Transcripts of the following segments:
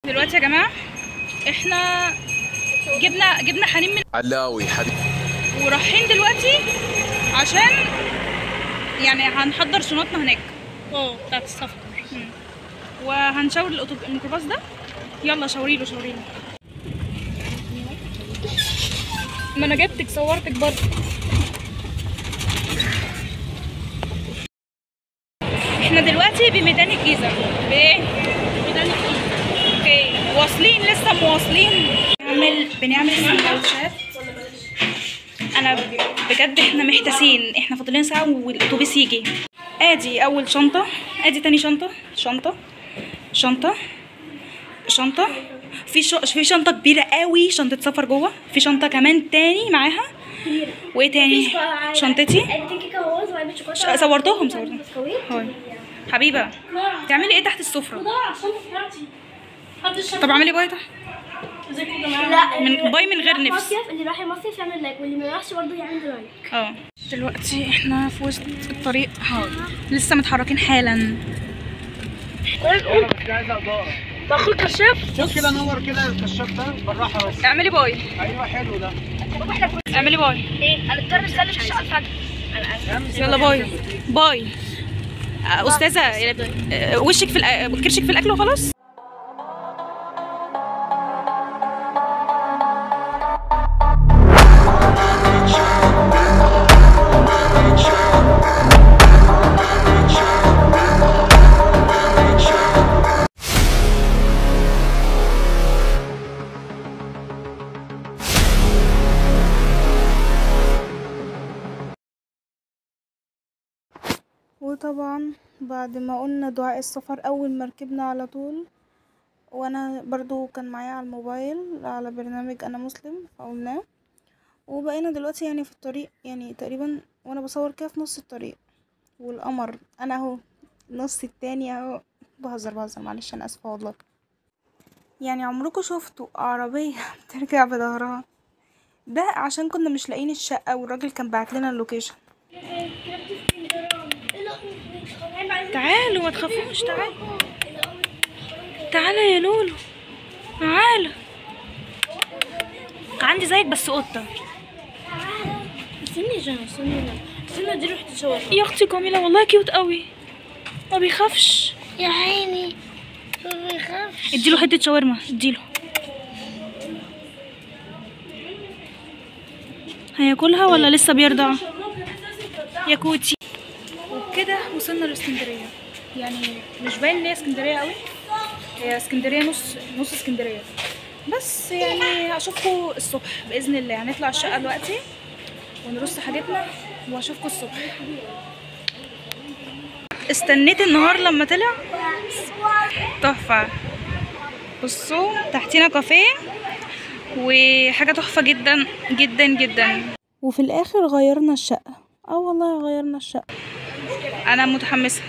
دلوقتي يا جماعه احنا جبنا حنين من علاوي حبيبي، ورايحين دلوقتي عشان يعني هنحضر شنطنا هناك بتاعت السفر. وهنشاور الميكروباص ده. يلا شاوريله. ما انا جبتك صورتك برضه. احنا دلوقتي بميدان الجيزه. بايه؟ ميدان الجيزه. اوكي واصلين، لسه مواصلين. بنعمل سندوتشات. انا بجد احنا محتاسين، احنا فاضلين ساعه والاتوبيس يجي. ادي اول شنطه، ادي تاني شنطه في شنطه كبيره قوي، شنطه سفر جوه. في شنطه كمان تاني معاها. وايه تاني؟ شنطتي صورتهم هاي حبيبه. تعملي ايه تحت السفره؟ طب اعملي باي تحت. لا من باي من غير نفس. اللي راح المصيف يعمل لايك واللي ما راحش برضه يعمل لايك. دلوقتي احنا في وسط الطريق لسه متحركين حالا. باخد كشاف. شوف كده، نور كده الكشاف ده بالراحه بس. اعملي باي. ايوه حلو ده. اعملي باي. ايه هنضطر نستنى في الشقه الفجر. يلا باي. استاذه وشك كرشك في الاكل وخلاص. وطبعا بعد ما قلنا دعاء السفر اول ما ركبنا على طول، وانا برضو كان معايا على الموبايل على برنامج انا مسلم فقلناه. وبقينا دلوقتي يعني في الطريق، يعني تقريبا وانا بصور كده في نص الطريق. والقمر انا اهو نص التاني اهو. بهزر معلش انا اسفه والله. يعني عمركم شفتوا عربيه بترجع بظهرها؟ ده عشان كنا مش لاقيين الشقه والراجل كان بعت لنا اللوكيشن. تعالوا ما تخافوش، تعالى يا لولو، تعالى. عندي زيك بس قطه. استنى دي روح تشوف. يا اختي جميله والله كيوت قوي، ما بيخافش يا عيني ما بيخافش. اديله حته شاورما، اديله. هياكلها ولا لسه بيرضع يا كوتي؟ وبكده وصلنا لاسكندريه. يعني مش باين ان هي اسكندريه قوي، هي اسكندريه نص اسكندريه بس. يعني هشوفكم الصبح باذن الله. هنطلع الشقه دلوقتي ونرص حاجتنا واشوفكم الصبح. استنيت النهار لما طلع تحفه. بصوا تحتينا كافيه وحاجه تحفه جدا جدا جدا. وفي الاخر غيرنا الشقه. والله غيرنا الشقه. انا متحمسه.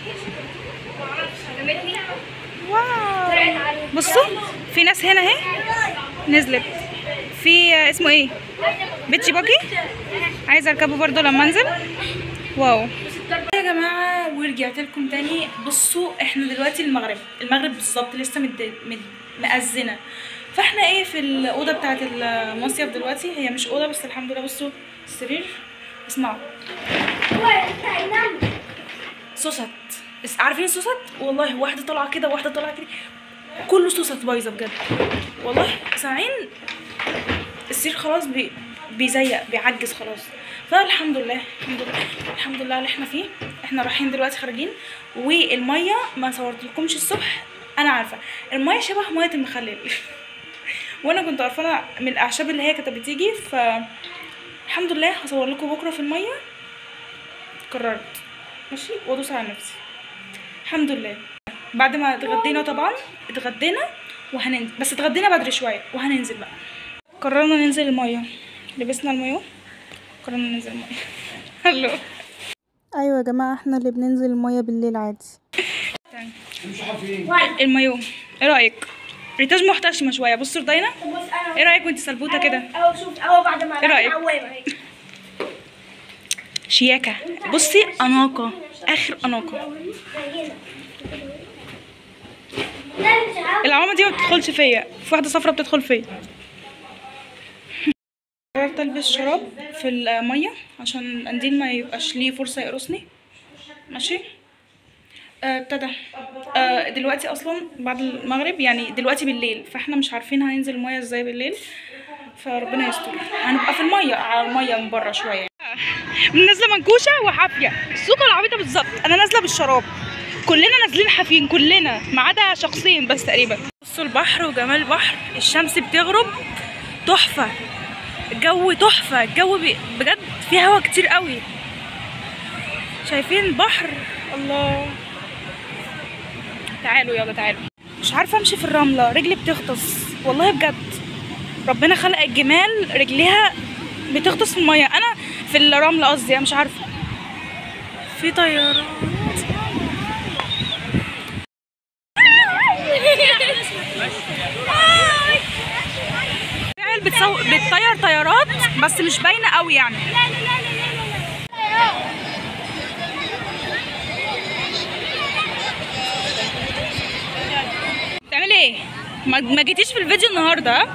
واو بصوا في ناس هنا اهي نزلت. في اسمه ايه، بيتشي باكي، عايزه اركبه برضو لما انزل. واو يا جماعه ورجعت لكم تاني. بصوا احنا دلوقتي المغرب بالظبط لسه مأذنه. فاحنا ايه في الاوضه بتاعه المصيف دلوقتي. هي مش اوضه بس الحمد لله. بصوا السرير، اسمعوا صوصات. عارفين صوصات؟ والله واحده طالعه كده وواحده طالعه كده، كله صوصات بايظه بجد والله. سامعين السرير خلاص بيزيق بيعجز خلاص. فالحمد لله اللي احنا فيه. احنا رايحين دلوقتي خارجين. والميه ما صورتلكمش الصبح، انا عارفه الميه شبه ميه المخلل وانا كنت قرفانه من الاعشاب اللي هي كانت بتيجي. فالحمد لله هصور لكم بكره في الميه. قررت ماشي وادوس على نفسي الحمد لله. بعد ما اتغدينا طبعا وهننزل، بس اتغدينا بدري شويه وهننزل بقى. قررنا ننزل الميه، لبسنا المايو، قررنا ننزل الميه. هلو ايوه يا جماعه احنا اللي بننزل الميه بالليل عادي. المايو ايه رايك؟ ريتاج محتشمه شويه. بصوا رضينا، ايه رايك وانت سلبوته كده؟ شوف بعد ما ايه رايك؟ شياكه. بصي اناقه، اخر اناقه. العوامه دي بتدخلش فيا، في واحده صفرا بتدخل فيا. قررت البس شراب في الميه عشان القنديل ما يبقاش ليه فرصه يقرصني. ماشي. ابتدى دلوقتي اصلا بعد المغرب، يعني دلوقتي بالليل، فاحنا مش عارفين هننزل الميه ازاي بالليل، فربنا يستر. هنبقى في الميه، على الميه من بره شويه. نازله منكوشه وحافيه، السوقه العبيطه بالظبط. انا نازله بالشراب، كلنا نازلين حافين كلنا ما عدا شخصين بس تقريبا. بصوا البحر وجمال البحر، الشمس بتغرب تحفه، الجو تحفه، الجو بجد فيه هوا كتير قوي. شايفين البحر؟ الله. تعالوا يلا تعالوا. مش عارفه امشي في الرمله، رجلي بتغطس والله بجد. ربنا خلق الجمال رجليها بتغطس في الميه، انا في الرمله قصدي. انا مش عارفه. في طيارات. بتطير طيارات بس مش باينه قوي يعني. بتعملي ايه؟ ما جيتيش في الفيديو النهارده؟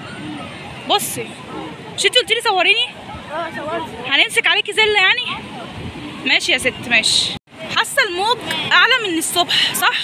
بصي، مش انتي قلتيلي صوريني؟ صورت. هنمسك عليكي زله يعني؟ ماشي يا ست ماشي. حاسه الموج اعلى من الصبح صح؟